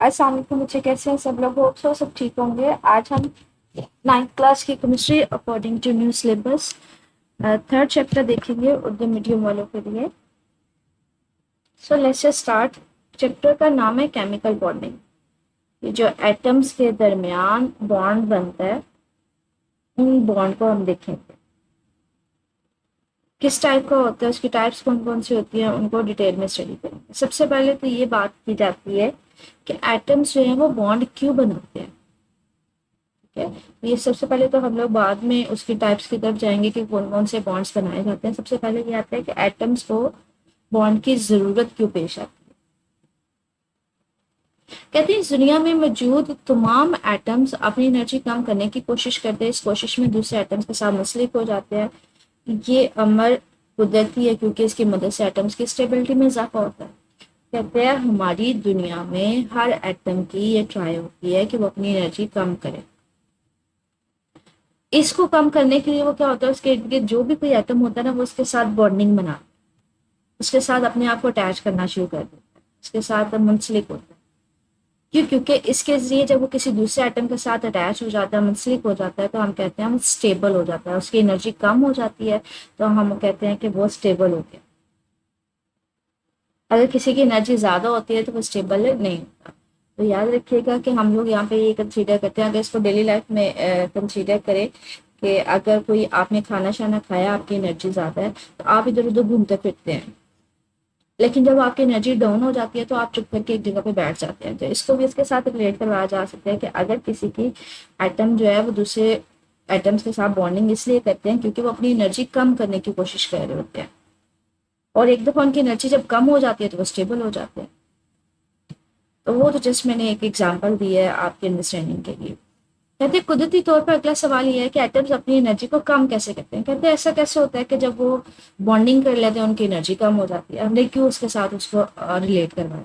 अस्सलाम वालेकुम बच्चे, कैसे हैं सब लोग? होप सो सब ठीक होंगे। आज हम 9th क्लास की chemistry according to new syllabus third chapter देखेंगे उर्दू मीडियम वालों के लिए। So let's start. चैप्टर का नाम है केमिकल बॉन्डिंग। ये जो एटम्स के दरमियान बॉन्ड बनता है, उन बॉन्ड को हम देखेंगे किस टाइप का होता है, उसकी टाइप्स कौन कौन सी होती हैं, उनको डिटेल में स्टडी करेंगे। सबसे पहले तो ये बात की जाती है कि एटम्स जो है वो बॉन्ड क्यों बनाते हैं। ठीक है, ये सबसे पहले तो हम लोग बाद में उसकी टाइप्स की तरफ जाएंगे कि कौन कौन से बॉन्ड्स बनाए जाते हैं। सबसे पहले ये आता है कि एटम्स को बॉन्ड की जरूरत क्यों पेश आती है। कहते हैं इस दुनिया में मौजूद तमाम एटम्स अपनी एनर्जी कम करने की कोशिश करते हैं। इस कोशिश में दूसरे एटम्स के साथ मुंसलिक हो जाते हैं। ये अमर कुदरती है क्योंकि इसकी मदद से एटम्स की स्टेबिलिटी में इजाफा होता है। कहते हैं हमारी दुनिया में हर एटम की ये ट्राई होती है कि वो अपनी एनर्जी कम करे। इसको कम करने के लिए वो क्या होता है, उसके इर्द गिर्द जो भी कोई एटम होता है ना, वो उसके साथ बॉन्डिंग बना, उसके साथ अपने आप को अटैच करना शुरू कर देता है, उसके साथ मुंसलिक होता है। क्यों? क्योंकि इसके जरिए जब वो किसी दूसरे एटम के साथ अटैच हो जाता है, मुंसलिक हो जाता है, तो हम कहते हैं हम स्टेबल हो जाता है। उसकी एनर्जी कम हो जाती है तो हम कहते हैं कि वो स्टेबल हो गया। अगर किसी की एनर्जी ज्यादा होती है तो वो स्टेबल नहीं होता। तो याद रखिएगा कि हम लोग यहाँ पे ये कंसीडर करते हैं, अगर इसको डेली लाइफ में कंसीडर करें कि अगर कोई आपने खाना शाना खाया, आपकी एनर्जी ज्यादा है तो आप इधर उधर घूमते फिरते हैं, लेकिन जब आपकी एनर्जी डाउन हो जाती है तो आप चुप करके एक जगह पे बैठ जाते हैं। तो इसको भी इसके साथ रिलेट करवाया जा सकता है कि अगर किसी की एटम जो है वो दूसरे एटम्स के साथ बॉन्डिंग इसलिए करते हैं क्योंकि वो अपनी एनर्जी कम करने की कोशिश कर रहे होते हैं, और एक दफा उनकी एनर्जी जब कम हो जाती है तो वो स्टेबल हो जाते हैं। तो वो तो जस्ट मैंने एक एग्जांपल दी है आपके अंडरस्टैंडिंग के लिए। कहते हैं कुदरती तौर पर अगला सवाल ये है कि एटम्स अपनी एनर्जी को कम कैसे करते हैं। कहते हैं ऐसा कैसे होता है कि जब वो बॉन्डिंग कर लेते हैं उनकी एनर्जी कम हो जाती है। हमने क्यों उसके साथ उसको रिलेट करवाया?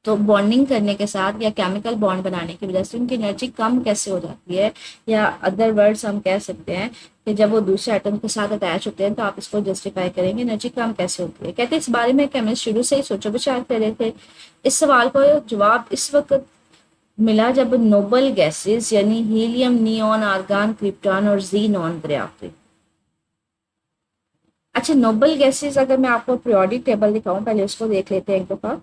तो बॉन्डिंग करने के साथ या केमिकल बॉन्ड बनाने की वजह से उनकी एनर्जी कम कैसे हो जाती है, या अदर वर्ड्स हम कह सकते हैं कि जब वो दूसरे एटम के साथ अटैच होते हैं तो आप इसको जस्टिफाई करेंगे एनर्जी कम कैसे होती है। कहते हैं इस बारे में केमिस्ट शुरू से ही सोचो विचार कर रहे थे। इस सवाल को जवाब इस वक्त मिला जब नोबल गैसेस यानी हीलियम, नियॉन, आर्गन, क्रिप्टॉन और जीनॉन दरियाफ्त हुई। अच्छा, नोबल गैसेस अगर मैं आपको पीरियोडिक टेबल दिखाऊं, पहले उसको देख लेते हैं एक दफा।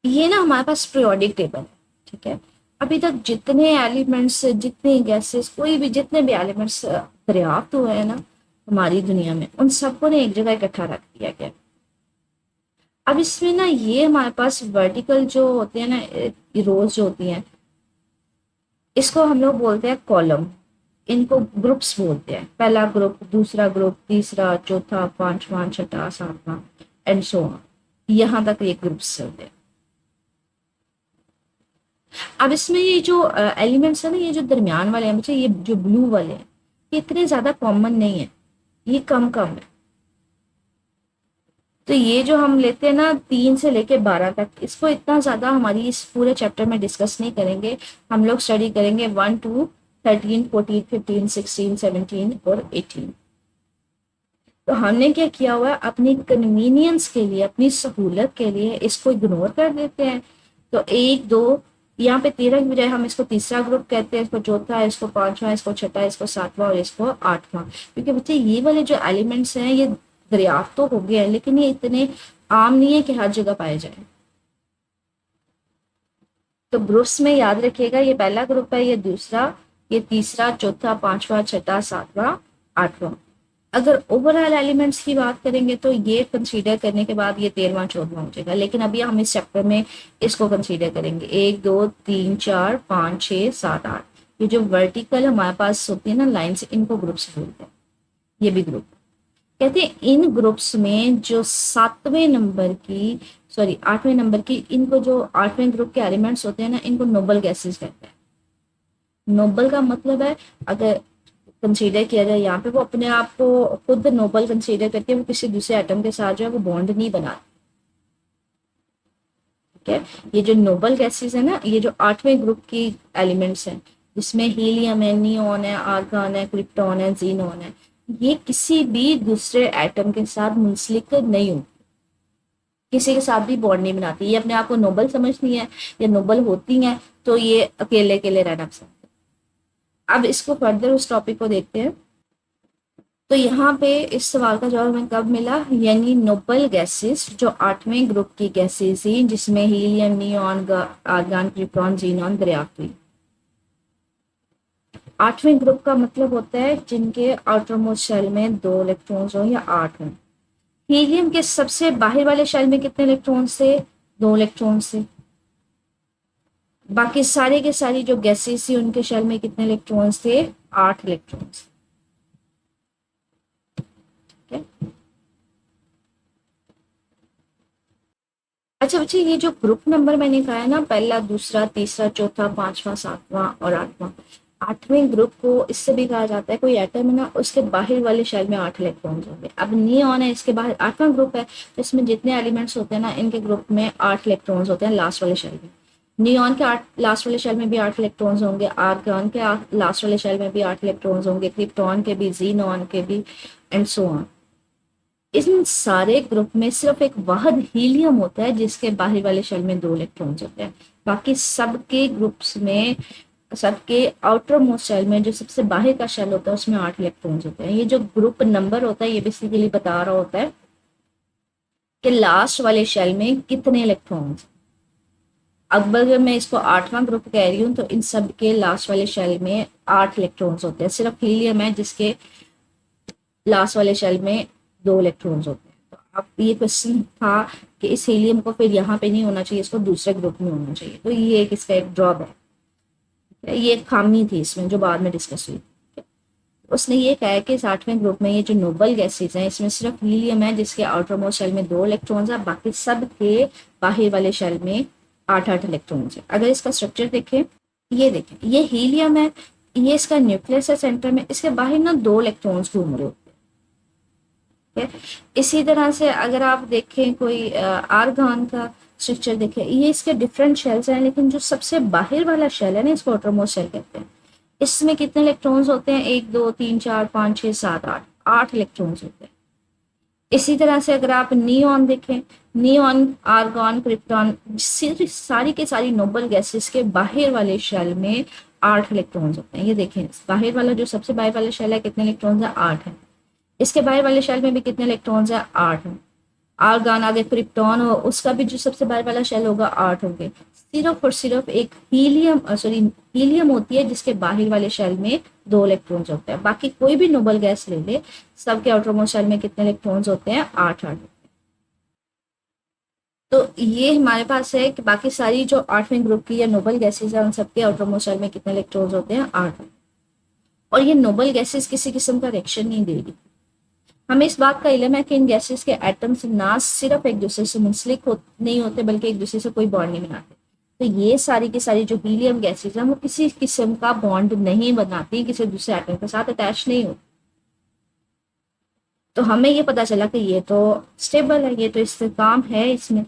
ये ना हमारे पास पीरियोडिक टेबल है, ठीक है। अभी तक जितने एलिमेंट्स, जितने गैसेस, कोई भी जितने भी एलिमेंट्स दरियाफ्त हुए हैं ना हमारी दुनिया में, उन सबको ने एक जगह इकट्ठा रख दिया गया। अब इसमें ना ये हमारे पास वर्टिकल जो होते हैं ना, रोज जो होती हैं, इसको हम लोग बोलते हैं कॉलम। इनको ग्रुप्स बोलते हैं। पहला ग्रुप, दूसरा ग्रुप, तीसरा, चौथा, पांचवा, छठा, सातवां एंड सो ऑन, यहाँ तक ये ग्रुप्स होते हैं। अब इसमें ये जो एलिमेंट्स है ना, ये जो दरमियान वाले हैं बच्चे, ये जो ब्लू वाले हैं, ये इतने ज्यादा कॉमन नहीं है, ये कम कम है। तो ये जो हम लेते हैं ना 3 से लेके 12 तक, इसको इतना ज्यादा हमारी इस पूरे चैप्टर में डिस्कस नहीं करेंगे। हम लोग स्टडी करेंगे 1 to 13, 14, 15, 16, 17 और 18। तो हमने क्या किया हुआ है, अपनी कन्वीनियंस के लिए, अपनी सहूलत के लिए इसको इग्नोर कर देते हैं। तो 1, 2, यहाँ पे 13 की बजाय हम इसको तीसरा ग्रुप कहते हैं, इसको चौथा, इसको पांचवा, इसको छठा, इसको सातवां और इसको आठवां। क्योंकि बच्चे ये वाले जो एलिमेंट्स हैं ये दरियाफ्त तो हो गए हैं, लेकिन ये इतने आम नहीं है कि हर जगह पाए जाए। तो ग्रुप्स में याद रखिएगा, ये पहला ग्रुप है, ये दूसरा, ये तीसरा, चौथा, पांचवा, छठा, सातवां, आठवां। अगर ओवरऑल एलिमेंट्स की बात करेंगे तो ये कंसीडर करने के बाद ये 13वां 14वां हो जाएगा, लेकिन अभी हम इस चैप्टर में इसको कंसीडर करेंगे 1, 2, 3, 4, 5, 6, 7, 8। ये जो वर्टिकल हमारे पास होती है ना लाइन्स, इनको ग्रुप्स बोलते हैं। ये भी ग्रुप कहते हैं। इन ग्रुप्स में जो 7वें नंबर की, सॉरी 8वें नंबर की, इनको जो 8वें ग्रुप के एलिमेंट्स होते हैं ना, इनको नोबल गैसेस कहते हैं। नोबल का मतलब है, अगर कंसीडर किया जाए यहाँ पे, वो अपने आप को खुद नोबल कंसीडर करके वो किसी दूसरे एटम के साथ जो है वो बॉन्ड नहीं बनाते। ठीक है, ये जो नोबल गैसेस है ना, ये जो 8वें ग्रुप की एलिमेंट्स हैं, जिसमें हीलियम है, नियॉन है, आर्गन है, क्रिप्टॉन है, जीनॉन है, ये किसी भी दूसरे एटम के साथ मुंसलिक नहीं होती। किसी के साथ भी बॉन्ड नहीं बनाती, ये अपने आप को नोबल समझती हैं या नोबल होती हैं, तो ये अकेले अकेले रहना पसंद है। अब इसको फर्दर उस टॉपिक को देखते हैं। तो यहाँ पे इस सवाल का जवाब हमें कब मिला, यानी नोबल गैसेस जो 8वें ग्रुप की गैसेस थी, जिसमें helium, neon, argon, krypton, xenon दरियाफ्त हुई। 8वें ग्रुप का मतलब होता है जिनके आउटरमोस्ट शेल में 2 इलेक्ट्रॉन्स हो या 8 हो। हीलियम के सबसे बाहर वाले शेल में कितने इलेक्ट्रॉन्स थे, 2 इलेक्ट्रॉन्स थे। बाकी सारे के सारी जो गैसेस थी उनके शेल में कितने इलेक्ट्रॉन्स थे, 8 इलेक्ट्रॉन्स। अच्छा बच्चे, ये जो ग्रुप नंबर मैंने कहा है ना, पहला, दूसरा, तीसरा, चौथा, पांचवा, सातवां और आठवां, 8वें ग्रुप को इससे भी कहा जाता है, कोई एटम है ना उसके बाहर वाले शेल में 8 इलेक्ट्रॉन्स होंगे। अब नियॉन है, इसके बाहर 8वां ग्रुप है, तो इसमें जितने एलिमेंट्स होते हैं ना, इनके ग्रुप में 8 इलेक्ट्रॉन्स होते हैं लास्ट वाले शेल में। नियॉन के 8 लास्ट वाले शेल में भी 8 इलेक्ट्रॉन्स होंगे, आर्गन के लास्ट वाले शेल में भी 8 इलेक्ट्रॉन्स होंगे, क्रिप्टॉन के भी, जीनॉन के भी, एंड सो ऑन। इन सारे ग्रुप में सिर्फ एक वाहिद हीलियम होता है जिसके बाहरी वाले शेल में 2 इलेक्ट्रॉन्स होते हैं। बाकी सबके ग्रुप्स में, सबके आउटर मोस्ट शेल में जो सबसे बाहर का शेल होता है उसमें 8 इलेक्ट्रॉन्स होते हैं। ये जो ग्रुप नंबर होता है ये बेसिकली बता रहा होता है कि लास्ट वाले शेल में कितने इलेक्ट्रॉन्स। अब अगर मैं इसको 8वां ग्रुप कह रही हूँ तो इन सब के लास्ट वाले शेल में 8 इलेक्ट्रॉन्स होते हैं। सिर्फ हीलियम है जिसके लास्ट वाले शेल में 2 इलेक्ट्रॉन्स होते हैं। तो अब ये क्वेश्चन था कि इस हीलियम को फिर यहाँ पे नहीं होना चाहिए, इसको दूसरे ग्रुप में होना चाहिए। तो ये एक इसका एक ड्रॉप है, ये एक खामी थी इसमें जो बाद में डिस्कस हुई। उसने ये कहा है कि 8वें ग्रुप में ये जो नोबल गैसेज हैं इसमें सिर्फ हीलियम है जिसके आउटर मोस्ट शेल में 2 इलेक्ट्रॉन्स है, बाकी सब के बाहर वाले शेल में 8-8 इलेक्ट्रॉन्स है। अगर इसका स्ट्रक्चर देखें, ये देखें, ये हीलियम है, ये इसका न्यूक्लियस है सेंटर में, इसके बाहर ना 2 इलेक्ट्रॉन्स घूम रहे होते हैं। इसी तरह से अगर आप देखें कोई आर्गन का स्ट्रक्चर देखें, ये इसके डिफरेंट शेल्स हैं, लेकिन जो सबसे बाहर वाला शेल है ना, इसको आउटरमोस्ट शेल कहते हैं। इसमें कितने इलेक्ट्रॉन्स होते हैं, 1 2 3 4 5 6 7 8, 8 इलेक्ट्रॉन्स होते हैं। इसी तरह से अगर आप नियॉन देखें, नियॉन, आर्गन, क्रिप्टॉन, सारी के सारी नोबल गैसेस के बाहर वाले शेल में 8 इलेक्ट्रॉन्स होते हैं। ये देखें, बाहर वाला जो सबसे बाहर वाला शेल है कितने इलेक्ट्रॉन्स है, 8 है। इसके बाहर वाले शेल में भी कितने इलेक्ट्रॉन्स है, 8 है। आर्गन, आगे क्रिप्टॉन हो, उसका भी जो सबसे बाहर वाला शेल होगा 8 होंगे। सिर्फ और सिर्फ एक हीलियम होती है जिसके बाहर वाले शेल में 2 इलेक्ट्रॉन्स होते हैं। बाकी कोई भी नोबल गैस ले ले, सबके आउटरमोस्ट शेल में कितने इलेक्ट्रॉन्स होते हैं, 8-8। तो ये हमारे पास है कि बाकी सारी जो 8वें ग्रुप की या नोबल गैसेज है उन सबके आउटरमोस्ट शेल में कितने इलेक्ट्रॉन्स होते हैं, 8। और ये नोबल गैसेज किसी किस्म का रिएक्शन नहीं देगी। हमें इस बात का इल्म है कि इन गैसेस के एटम्स ना सिर्फ एक दूसरे से मुंसलिक नहीं होते बल्कि एक दूसरे से कोई बॉन्ड नहीं बनाते। तो ये सारी की सारी जो हीलियम गैसेस हैं वो किसी किस्म का बॉन्ड नहीं बनाती, किसी दूसरे एटम के साथ अटैच नहीं होती। तो हमें ये पता चला कि ये तो स्टेबल है, ये तो इस्तेकाम है इसमें।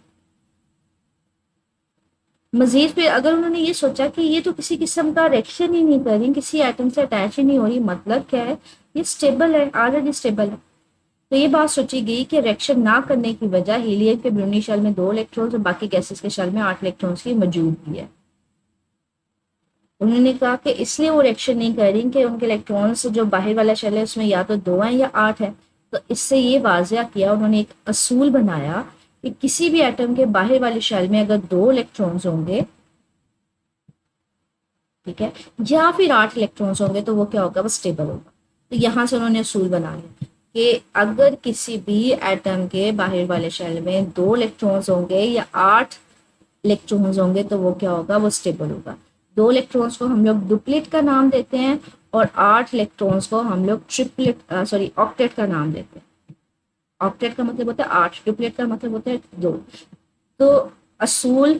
मजीद फिर अगर उन्होंने ये सोचा कि ये तो किसी किस्म का रिएक्शन ही नहीं कर रही, किसी एटम से अटैच ही नहीं हो रही, मतलब क्या है, ये स्टेबल है, ऑलरेडी स्टेबल है। तो ये बात सोची गई कि रिएक्शन ना करने की वजह हीलियम के ब्रूनी शेल में 2 इलेक्ट्रॉन्स और बाकी गैसेस के शेल में 8 इलेक्ट्रॉन्स की मौजूदगी है। उन्होंने कहा कि इसलिए वो रिएक्शन नहीं कर रही कि उनके इलेक्ट्रॉन्स जो बाहर वाला शेल है उसमें या तो 2 है या 8 है। तो इससे ये वाजिया किया उन्होंने, एक असूल बनाया कि किसी भी एटम के बाहर वाले शेल में अगर 2 इलेक्ट्रॉन्स होंगे, ठीक है, या फिर 8 इलेक्ट्रॉन्स होंगे तो वो क्या होगा, वो स्टेबल होगा। तो यहाँ से उन्होंने असूल बना लिया कि अगर किसी भी एटम के बाहर वाले शेल में 2 इलेक्ट्रॉन्स होंगे या 8 इलेक्ट्रॉन्स होंगे तो वो क्या होगा, वो स्टेबल होगा। 2 इलेक्ट्रॉन्स को हम लोग डुप्लेट का नाम देते हैं और 8 इलेक्ट्रॉन्स को हम लोग ऑक्टेट का नाम देते हैं। ऑक्टेट का मतलब होता है 8, डुप्लेट का मतलब होता है 2। तो असूल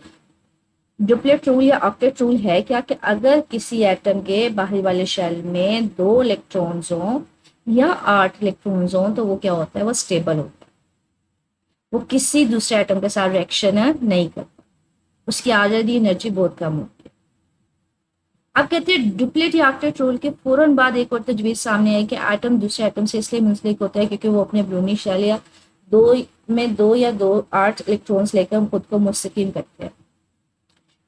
डुप्लेट रूल या ऑक्टेट रूल है क्या कि अगर किसी एटम के बाहर वाले शेल में 2 इलेक्ट्रॉन्स हों या 8 इलेक्ट्रॉन्स हों तो वो क्या होता है, वो स्टेबल होता है। वो किसी दूसरे एटम के साथ रिएक्शन नहीं करता, उसकी आज़ादी एनर्जी बहुत कम होती है। अब कहते हैं डुप्लेट या ऑक्टेट रूल के फौरन बाद एक और तजवीज़ सामने आई कि एटम दूसरे एटम से इसलिए मुंसलिक होता है क्योंकि वो अपने ब्रूनी शेल या 2 में 2 या 8 इलेक्ट्रॉन्स लेकर हम खुद को मुस्तकीम करते हैं।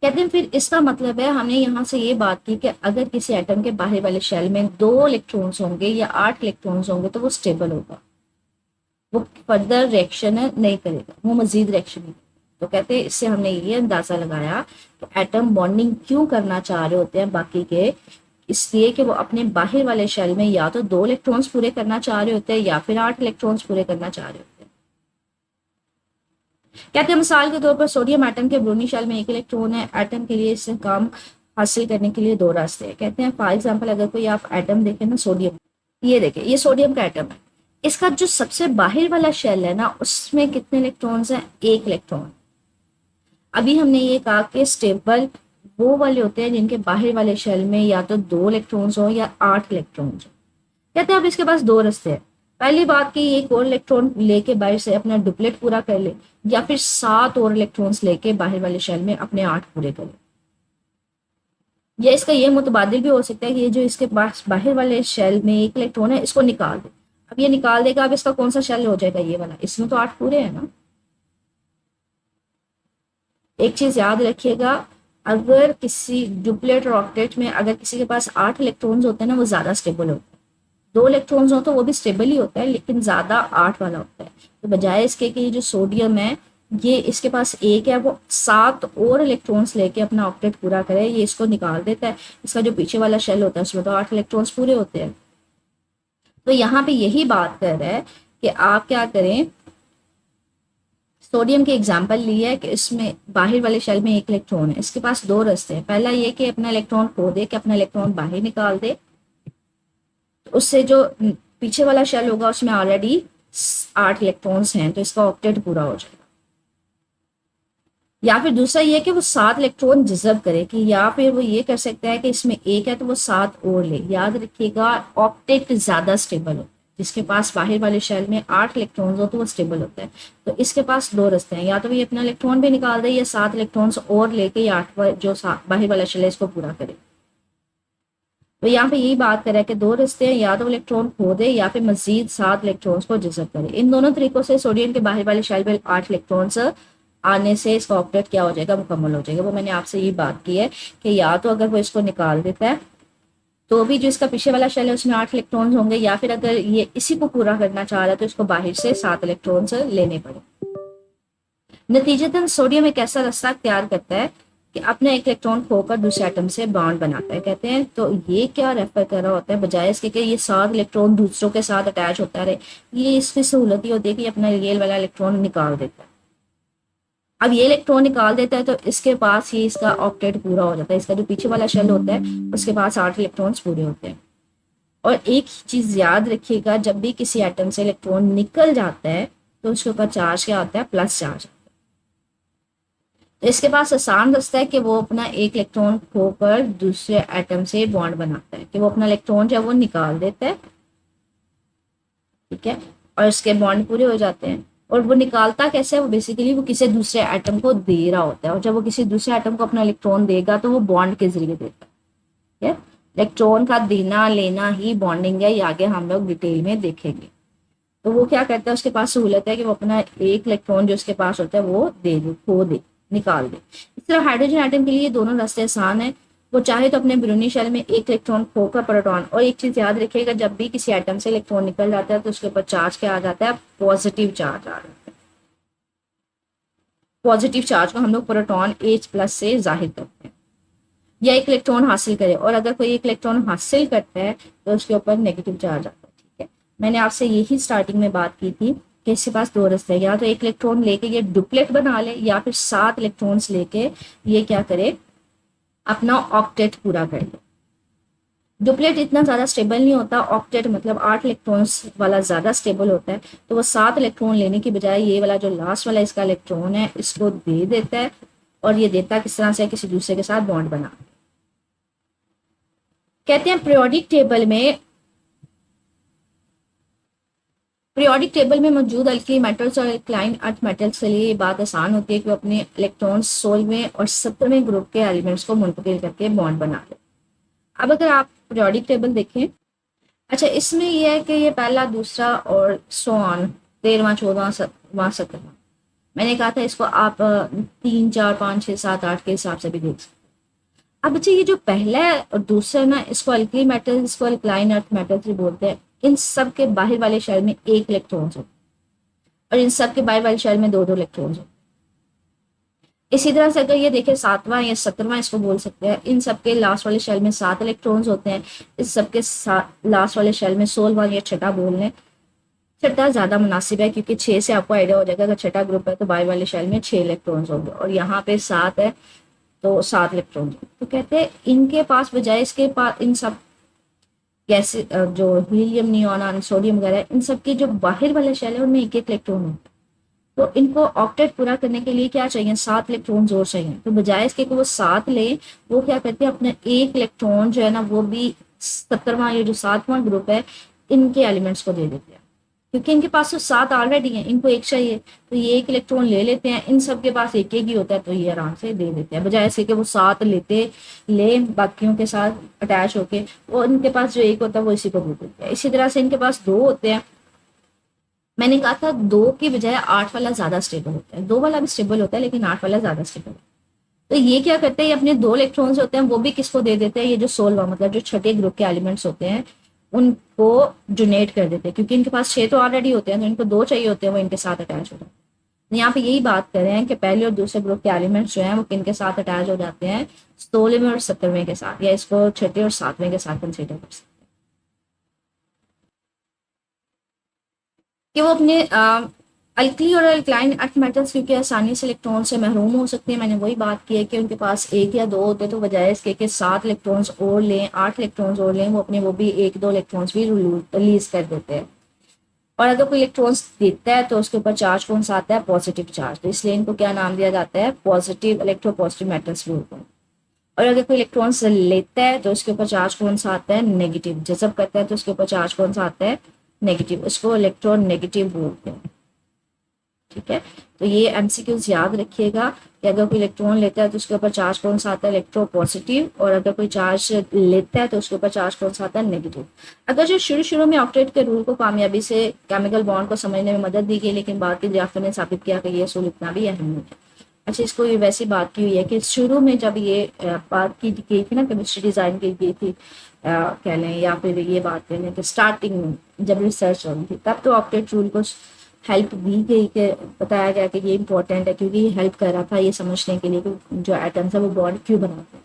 कहते हैं फिर इसका मतलब है हमने यहाँ से ये बात की कि अगर किसी एटम के बाहर वाले शेल में 2 इलेक्ट्रॉन्स होंगे या 8 इलेक्ट्रॉन्स होंगे तो वो स्टेबल होगा, वो फर्दर रिएक्शन नहीं करेगा, वो मजीद रिएक्शन नहीं करेगा। तो कहते हैं इससे हमने ये अंदाजा लगाया कि एटम बॉन्डिंग क्यों करना चाह रहे होते हैं बाकी के, इसलिए कि वो अपने बाहर वाले शेल में या तो 2 इलेक्ट्रॉन्स पूरे करना चाह रहे होते हैं या फिर 8 इलेक्ट्रॉन्स पूरे करना चाह रहे होते हैं। कहते हैं मिसाल के तौर पर सोडियम एटम के ब्रोनी शेल में 1 इलेक्ट्रॉन है, एटम के लिए इससे काम हासिल करने के लिए 2 रास्ते हैं। कहते हैं फॉर एग्जाम्पल अगर कोई आप एटम देखें ना, सोडियम, ये देखें ये सोडियम का एटम है, इसका जो सबसे बाहर वाला शेल है ना उसमें कितने इलेक्ट्रॉन्स हैं, 1 इलेक्ट्रॉन। अभी हमने ये कहा कि स्टेबल वो वाले होते हैं जिनके बाहर वाले शेल में या तो 2 इलेक्ट्रॉन्स हो या 8 इलेक्ट्रॉन्स हो। कहते हैं अब इसके पास 2 रास्ते हैं। पहली बात कि एक और इलेक्ट्रॉन लेके बाहर से अपना डुप्लेट पूरा कर ले, या फिर 7 और इलेक्ट्रॉन्स लेके बाहर वाले शेल में अपने 8 पूरे कर ले। या इसका ये मुतबादिल भी हो सकता है कि ये जो इसके पास बाहर वाले शेल में 1 इलेक्ट्रॉन है इसको निकाल दे। अब ये निकाल देगा, अब इसका कौन सा शेल हो जाएगा, ये वाला, इसमें तो 8 पूरे हैं ना। एक चीज याद रखिएगा, अगर किसी डुप्लेट और ऑक्टेट में अगर किसी के पास 8 इलेक्ट्रॉन्स होते हैं ना वो ज्यादा स्टेबल होता है। 2 इलेक्ट्रॉन्स हो तो वो भी स्टेबल ही होता है लेकिन ज्यादा 8 वाला होता है। तो बजाय इसके कि ये जो सोडियम है ये इसके पास 1 है, वो 7 और इलेक्ट्रॉन्स लेके अपना ऑक्टेट पूरा करे, ये इसको निकाल देता है। इसका जो पीछे वाला शेल होता है उसमें तो 8 इलेक्ट्रॉन्स पूरे होते हैं। तो यहाँ पे यही बात कर रहा है कि आप क्या करें, सोडियम की एग्जाम्पल ली है कि इसमें बाहर वाले शेल में 1 इलेक्ट्रॉन है, इसके पास 2 रास्ते हैं। पहला ये कि अपना इलेक्ट्रॉन खो दे, कि अपना इलेक्ट्रॉन बाहर निकाल दे, तो उससे जो पीछे वाला शेल होगा उसमें ऑलरेडी 8 इलेक्ट्रॉन्स हैं तो इसका ऑक्टेट पूरा हो जाएगा। या फिर दूसरा ये कि वो 7 इलेक्ट्रॉन जज़ब करे, कि या फिर वो ये कर सकता है कि इसमें 1 है तो वो 7 और ले। याद रखिएगा ऑक्टेट ज्यादा स्टेबल हो, जिसके पास बाहर वाले शेल में 8 इलेक्ट्रॉन्स हो तो वो स्टेबल होता है। तो इसके पास 2 रास्ते हैं, या तो ये अपना इलेक्ट्रॉन भी निकाल दे या 7 इलेक्ट्रॉन्स और लेके या 8 जो बाहर वाला शेल है इसको पूरा करे। तो यहाँ पे यही बात कर रहा है कि 2 रास्ते हैं, या तो इलेक्ट्रॉन खो दे या फिर मजीद 7 इलेक्ट्रॉन्स को जज़ब करे। इन दोनों तरीकों से सोडियम के बाहर वाले शेल में 8 इलेक्ट्रॉन्स आने से इसका ऑक्टेट क्या हो जाएगा, मुकम्मल हो जाएगा। वो मैंने आपसे ये बात की है कि या तो अगर वो इसको निकाल देता है तो भी जो इसका पीछे वाला शेल है उसमें 8 इलेक्ट्रॉन्स होंगे, या फिर अगर ये इसी को पूरा करना चाह रहा है तो इसको बाहर से 7 इलेक्ट्रॉन्स लेने पड़े। नतीजतन सोडियम एक ऐसा रास्ता अख्तियार करता है कि अपना 1 इलेक्ट्रॉन खोकर दूसरे एटम से बॉन्ड बनाता है। कहते हैं तो ये क्या रेफर कर रहा होता है, बजाय इसके कि ये 7 इलेक्ट्रॉन दूसरों के साथ अटैच होता रहे, ये इसकी सहूलत ही होती है कि अपना ये वाला इलेक्ट्रॉन निकाल देता है। अब ये इलेक्ट्रॉन निकाल देता है तो इसके पास ये इसका ऑक्टेट पूरा हो जाता है। इसका जो पीछे वाला शेल होता है उसके पास 8 इलेक्ट्रॉन्स पूरे होते हैं। और एक चीज याद रखिएगा, जब भी किसी एटम से इलेक्ट्रॉन निकल जाता है तो उसके ऊपर चार्ज क्या होता है, प्लस चार्ज। तो इसके पास आसान रास्ता है कि वो अपना 1 इलेक्ट्रॉन खोकर दूसरे एटम से बॉन्ड बनाता है, कि वो अपना इलेक्ट्रॉन जो है वो निकाल देता है, ठीक है, और इसके बॉन्ड पूरे हो जाते हैं। और वो निकालता कैसे है, वो बेसिकली वो किसी दूसरे एटम को दे रहा होता है, और जब वो किसी दूसरे एटम को अपना इलेक्ट्रॉन देगा तो वो बॉन्ड के जरिए देता है। इलेक्ट्रॉन का देना लेना ही बॉन्डिंग है, ये आगे हम लोग डिटेल में देखेंगे। तो वो क्या करता है, उसके पास सहूलत है कि वो अपना 1 इलेक्ट्रॉन जो उसके पास होता है वो दे दे, खो दे, निकाल दे। इस तरह हाइड्रोजन एटम के लिए दोनों रास्ते आसान है। वो चाहे तो अपने ब्रोनी शेल में 1 इलेक्ट्रॉन खोकर प्रोटॉन, और एक चीज याद रखिएगा, जब भी किसी एटम से इलेक्ट्रॉन निकल जाता है तो उसके ऊपर चार्ज क्या आ जाता है, पॉजिटिव चार्ज आ जाता है। पॉजिटिव चार्ज को हम लोग प्रोटॉन H+ से जाहिर करते हैं। या 1 इलेक्ट्रॉन हासिल करे, और अगर कोई 1 इलेक्ट्रॉन हासिल करता है तो उसके ऊपर नेगेटिव चार्ज आता है, ठीक है। मैंने आपसे यही स्टार्टिंग में बात की थी कि इसके पास 2 रास्ते हैं, या तो 1 इलेक्ट्रॉन लेके ये डुप्लेट बना ले, या फिर 7 इलेक्ट्रॉन्स लेके ये क्या करे, अपना ऑक्टेट पूरा कर ले। डुप्लेट इतना ज्यादा स्टेबल नहीं होता, ऑक्टेट मतलब 8 इलेक्ट्रॉन्स वाला ज्यादा स्टेबल होता है। तो वो 7 इलेक्ट्रॉन लेने की बजाय ये वाला जो लास्ट वाला इसका इलेक्ट्रॉन है इसको दे देता है, और ये देता है किस तरह से, किसी दूसरे के साथ बॉन्ड बना। कहते हैं पीरियोडिक टेबल में मौजूद अल्कली मेटल्स और अल्कलाइन अर्थ मेटल्स के लिए ये बात आसान होती है कि वो अपने इलेक्ट्रॉन्स 16वें और 17वें ग्रुप के एलिमेंट्स को मुंतकिल करके बॉन्ड बना ले। अब अगर आप पीरियोडिक टेबल देखें, अच्छा इसमें यह है कि ये पहला, दूसरा और सो ऑन 13वां 14वां वहाँ 17वां। मैंने कहा था इसको आप 3 4 5 6 7 8 के हिसाब से भी देख सकते हैं। अब बच्चे ये जो पहला है और दूसरा ना, इसको अल्कली मेटल्स, इसको अल्कलाइन अर्थ मेटल्स भी बोलते हैं। इन सब के बाहर वाले शेल में 1 इलेक्ट्रॉन होता है और इन सब के बाहर वाले शेल में 2 2 इलेक्ट्रॉन होते हैं। इसी तरह से अगर ये देखें 7वां या 17वां इसको बोल सकते हैं, इन सब के लास्ट वाले शेल में 7 इलेक्ट्रॉन्स होते हैं। इस सब के लास्ट वाले शेल में 16वां या छठा बोल लें। छठा ज्यादा मुनासिब है क्योंकि 6 से आपको आइडिया हो जाएगा अगर छठा ग्रुप है तो बाहर वाले शेल में 6 इलेक्ट्रॉन्स होंगे और यहाँ पे 7 है तो 7 इलेक्ट्रॉन। तो कहते हैं इनके पास बजाय इसके पास इन सब गैस जो हीलियम, नियोन, सोडियम वगैरह, इन सब के जो बाहर वाले शेल है उनमें 1 1 इलेक्ट्रॉन होता है। तो इनको ऑक्टेट पूरा करने के लिए क्या चाहिए, 7 इलेक्ट्रॉन और चाहिए। तो बजाय इसके कि वो 7 ले, वो क्या करते हैं अपना 1 इलेक्ट्रॉन जो है ना वो भी 17वां ये जो 7वां ग्रुप है इनके एलिमेंट्स को दे देते हैं, क्योंकि इनके पास तो 7 ऑलरेडी है, इनको 1 चाहिए तो ये 1 इलेक्ट्रॉन ले लेते हैं। इन सब के पास 1 1 ही होता है तो ये आराम से दे देते हैं, बजाय इसके कि वो 7 ले बाकियों के साथ अटैच होके, वो इनके पास जो 1 होता है वो इसी को दे देते हैं। इसी तरह से इनके पास 2 होते हैं। मैंने कहा था 2 की बजाय 8 वाला ज्यादा स्टेबल होता है, 2 वाला भी स्टेबल होता है लेकिन 8 वाला ज्यादा स्टेबल है। तो ये क्या करते हैं, ये अपने 2 इलेक्ट्रॉन्स होते हैं वो भी किसको दे देते हैं, ये जो 16वां मतलब जो छठे ग्रुप के एलिमेंट्स होते हैं उनको डोनेट कर देते हैं, क्योंकि इनके पास 6 तो ऑलरेडी होते हैं तो इनको 2 चाहिए होते हैं, वो इनके साथ अटैच हो जाते हैं। यहाँ पे यही बात कर रहे हैं कि पहले और दूसरे ग्रुप के एलिमेंट्स जो हैं वो किन के साथ अटैच हो जाते हैं, 16वें और 17वें के साथ, या इसको छठे और 7वें के साथ कंसिडर कर सकते हैं कि वो अपने अल्कली और अल्कलाइन अर्थ मेटल्स क्योंकि आसानी से इलेक्ट्रॉन से महरूम हो सकते हैं। मैंने वही बात की है कि उनके पास 1 या 2 होते तो बजाय इसके कि 7 इलेक्ट्रॉन्स और लें, 8 इलेक्ट्रॉन्स और लें, वो अपने वो भी 1 2 इलेक्ट्रॉन्स भी रिलीज कर देते हैं। और अगर कोई इलेक्ट्रॉन्स देता है तो उसके ऊपर चार्ज कौन सा आता है, पॉजिटिव चार्ज। तो इसलिए इनको क्या नाम दिया जाता है, पॉजिटिव इलेक्ट्रोपॉजिटिव मेटल्स बोलते हैं। और अगर कोई इलेक्ट्रॉन्स लेता है तो उसके ऊपर चार्ज कौन सा आता है, नेगेटिव। जज़ब करता है तो उसके ऊपर चार्ज कौन सा आता है, नेगेटिव। उसको इलेक्ट्रॉन नेगेटिव बोलते हैं। ठीक है, तो ये एमसीक्यूज याद रखिएगा कि अगर कोई इलेक्ट्रॉन लेता है तो उसके ऊपर चार्ज कौन सा आता है, इलेक्ट्रो पॉजिटिव। और अगर कोई चार्ज लेता है तो उसके ऊपर चार्ज कौन सा आता है, नेगेटिव। अगर जो शुरू में ऑक्टेट के रूल को कामयाबी से केमिकल बॉन्ड को समझने में मदद दी गई, लेकिन बाद के दरियाफ्तों ने साबित किया कि ये असूल इतना भी अहम नहीं है। अच्छा, इसको ये वैसी बात की हुई है कि शुरू में जब ये बात की गई थी ना, केमिस्ट्री डिजाइन की गई थी कह लें, या फिर ये बात कह लें कि स्टार्टिंग में जब रिसर्च हो रही थी तब तो ऑक्टेट रूल को हेल्प दी गई कि बताया गया कि ये इंपॉर्टेंट है, क्योंकि ये हेल्प कर रहा था ये समझने के लिए कि जो एटम्स है वो बॉन्ड क्यों बनाते हैं।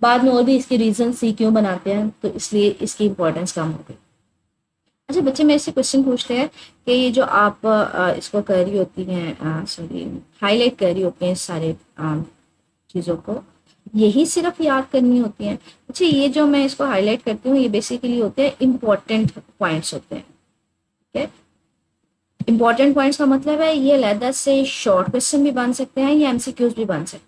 बाद में और भी इसके रीजन सी क्यों बनाते हैं, तो इसलिए इसकी इंपॉर्टेंस कम हो गई। अच्छा, बच्चे मेरे से क्वेश्चन पूछते हैं कि ये जो आप इसको कर रही होती हैं, सॉरी हाईलाइट कर रही होती हैं इस सारे चीज़ों को, यही सिर्फ याद करनी होती हैं। अच्छा, ये जो मैं इसको हाईलाइट करती हूँ ये बेसिकली होते हैं इंपॉर्टेंट पॉइंट्स होते हैं। ठीक है, इंपॉर्टेंट पॉइंट्स का मतलब है ये अलहदा से शॉर्ट क्वेश्चन भी बन सकते हैं या एमसीक्यूज भी बन सकते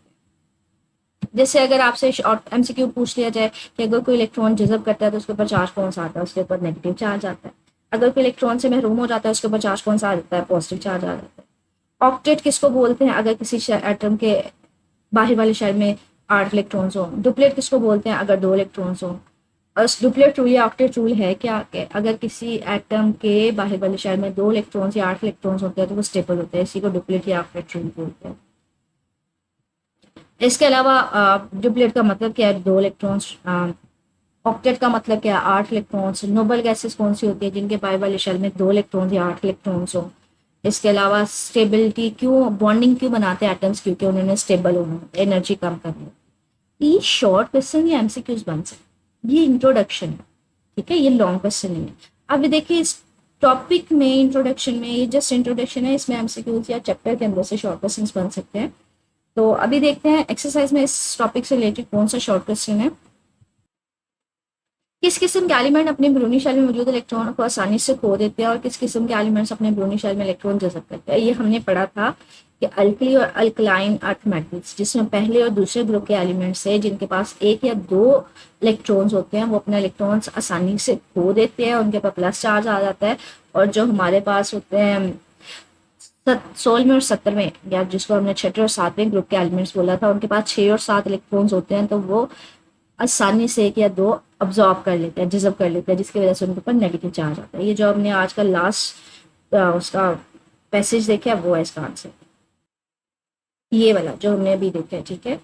हैं। जैसे अगर आपसे शॉर्ट एमसीक्यू पूछ लिया जाए कि अगर कोई इलेक्ट्रॉन जज़ब करता है तो उसके ऊपर चार्ज कौन सा आता है, उसके ऊपर नेगेटिव चार्ज आता है। अगर कोई इलेक्ट्रॉन से महरूम हो जाता है उसके ऊपर चार्ज कौन सा आ जाता है, पॉजिटिव चार्ज आ जाता है। ऑक्टेट किसको बोलते हैं, अगर किसी एटम के बाहर वाले शेल में 8 इलेक्ट्रॉन्स हो। डुप्लेट किसको बोलते हैं, अगर 2 इलेक्ट्रॉन्स हो। और डुप्लेट रूल या ऑक्टेट रूल है क्या कि अगर किसी एटम के बाहर वाले शेल में 2 इलेक्ट्रॉन्स या 8 इलेक्ट्रॉन्स होते हैं तो वो स्टेबल होते हैं। इसी को डुप्लेट या ऑक्टेट रूल बोलते हैं। इसके अलावा डुप्लेट का मतलब क्या है, 2 इलेक्ट्रॉन्स। ऑक्टेट का मतलब क्या है, 8 इलेक्ट्रॉन्स। नोबल गैसेस कौन सी होती है, जिनके बाहर वाले शेल में 2 इलेक्ट्रॉन्स या 8 इलेक्ट्रॉन्स हो। इसके अलावा स्टेबिलिटी क्यों, बॉन्डिंग क्यों बनाते हैं एटम्स, क्योंकि उन्होंने स्टेबल होना, एनर्जी कम करनी। ये शॉर्ट क्वेश्चन या एमसीक्यूज बन सकते, ये इंट्रोडक्शन है। ठीक है, ये लॉन्ग क्वेश्चन नहीं है। अब देखिए इस टॉपिक में इंट्रोडक्शन में ये जस्ट इंट्रोडक्शन है, इसमें एमसीक्यूज या चैप्टर के अंदर से शॉर्ट क्वेश्चन बन सकते हैं। तो अभी देखते हैं एक्सरसाइज में इस टॉपिक से रिलेटेड कौन सा शॉर्ट क्वेश्चन है। किस किस्म के एलिमेंट अपने ब्रूनी शेल में मौजूद इलेक्ट्रॉन को आसानी से खो देते हैं और किस किस्म के एलिमेंट्स अपने ब्रूनी शेल में इलेक्ट्रॉन जज़ब करते हैं। ये हमने पढ़ा था कि अल्कली और अल्कलाइन अर्थ मेटल्स, जिसमें पहले और दूसरे ग्रुप के एलिमेंट्स है जिनके पास 1 या 2 इलेक्ट्रॉन्स होते हैं, वो अपने इलेक्ट्रॉन्स आसानी से खो देते हैं, उनके पास प्लस चार्ज आ जाता है। और जो हमारे पास होते हैं 16वें और 17वें, या जिसको हमने छठे और 7वें ग्रुप के एलिमेंट्स बोला था, उनके पास 6 और 7 इलेक्ट्रॉन्स होते हैं, तो वो आसानी से 1 या 2 अब्जॉर्ब कर लेते हैं, जज़ब कर लेते हैं, जिसकी वजह से उनके ऊपर नेगेटिव चार्ज आता है। ये जो हमने आज का लास्ट उसका पैसेज देखे वो है इसका आंसर, ये वाला जो हमने अभी देखा है। ठीक है,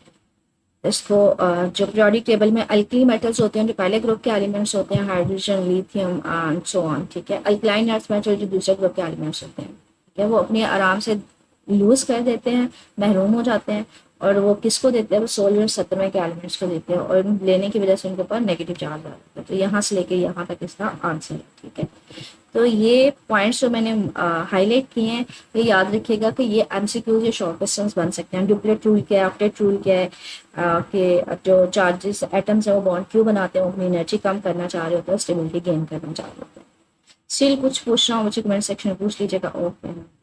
इसको जो पीरियोडिक टेबल में अल्कली मेटल्स होते हैं जो पहले ग्रुप के एलिमेंट्स होते हैं, hydrogen, lithium and so on. ठीक है, अल्कलाइन अर्थ में जो दूसरे ग्रुप के एलिमेंट्स होते हैं, ठीक है, वो अपने आराम से लूज कर देते हैं, महरूम हो जाते हैं, और वो किसको देते हैं, वो 16 और 17 के एलिमेंट्स को देते हैं, और लेने की वजह से उनके ऊपर नेगेटिव चार्ज आ जाता है। तो यहाँ से लेके यहाँ तक इसका आंसर है। ठीक है, तो ये पॉइंट्स जो मैंने हाईलाइट किए हैं, ये याद रखिएगा कि ये एमसीक्यूज या शॉर्ट क्वेश्चंस बन सकते हैं। डुप्लेट रूल क्या है, ऑक्टेट रूल क्या है, कि जो चार्जेस एटम्स है वो बॉन्ड क्यों बनाते हैं, वो अपनी एनर्जी कम करना चाह रहे होते हैं, स्टेबिलिटी गेन करना चाह रहे होते हैं। स्टिल कुछ पूछना हो मुझे कमेंट सेक्शन में पूछ लीजिएगा। ओके।